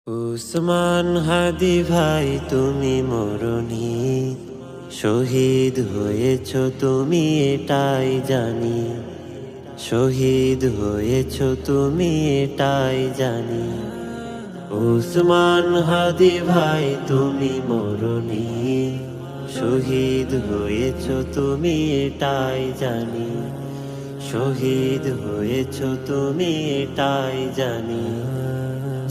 উসমান হাদি ভাই তুমি মরণি, শহীদ হয়েছ তুমি এটাই জানি। শহীদ হয়েছ তুমি এটাই জানি। উসমান হাদি ভাই তুমি মরণি, শহীদ হয়েছ তুমি এটাই জানি। শহীদ হয়েছ তুমি এটাই জানি।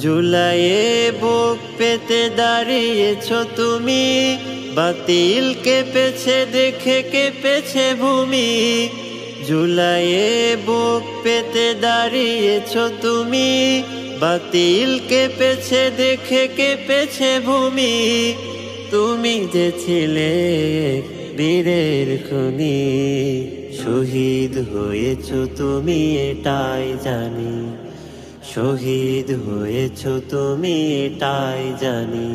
জুলাইয়ে বুক পেতে দাঁড়িয়েছ তুমি, বাতিল কেঁপেছে দেখে কেঁপেছে ভূমি। জুলাইয়ে বুক পেতে দাঁড়িয়েছ তুমি, বাতিল কেঁপেছে দেখে কেঁপেছে ভূমি। তুমি যে ছিলে বীরের খনি, শহীদ হয়েছ তুমি এটাই জানি। শহীদ হয়েছ তুমি এটাই জানি।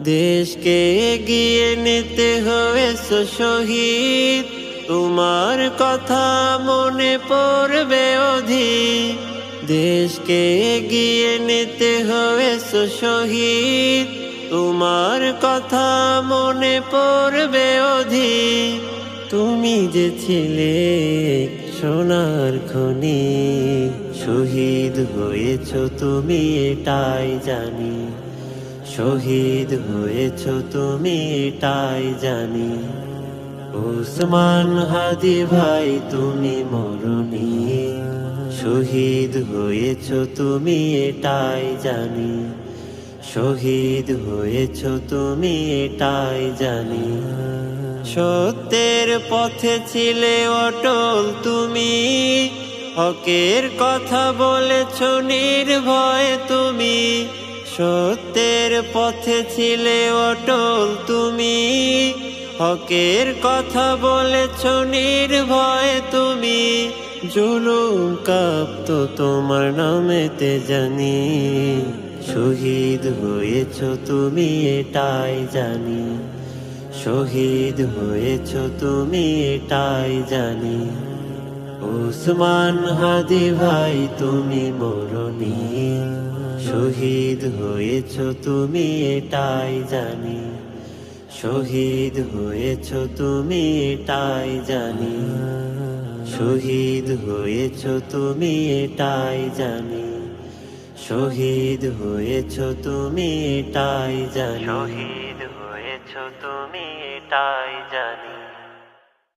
দেশকে এগিয়ে নিতে হয়েছ শহীদ, তোমার কথা মনে পড়বে অধিক। দেশকে এগিয়ে নিতে হয়েছ শহীদ, তোমার কথা মনে পড়বে অধিক। তুমি যে ছিলে সোনার খনি, শহীদ হয়েছ তুমি এটাই জানি। শহীদ হয়েছ তুমি এটাই জানি। উসমান হাদি ভাই তুমি মরণি, শহীদ হয়েছ তুমি এটাই জানি। শহীদ হয়েছ তুমি এটাই জানি। সত্যের পথে ছিলে অটল তুমি, হকের কথা বলেছ নির্ভয়ে তুমি। সত্যের পথে ছিলে অটল তুমি, হকের কথা বলেছ নির্ভয়ে তুমি। জুলুম কাঁপত তোমার নামেতে জানি। শহীদ হয়েছ তুমি এটাই জানি। শহীদ হয়েছ তুমি এটাই জানি। উসমান হাদি ভাই তুমি মরণি, শহীদ হয়েছ তুমি এটাই জানি। শহীদ হয়েছ তুমি এটাই জানি। শহীদ হয়েছ তুমি এটাই জানি। শহীদ হয়েছ তুমি এটাই জানি। শহীদ হয়েছ তুমি এটাই জানি।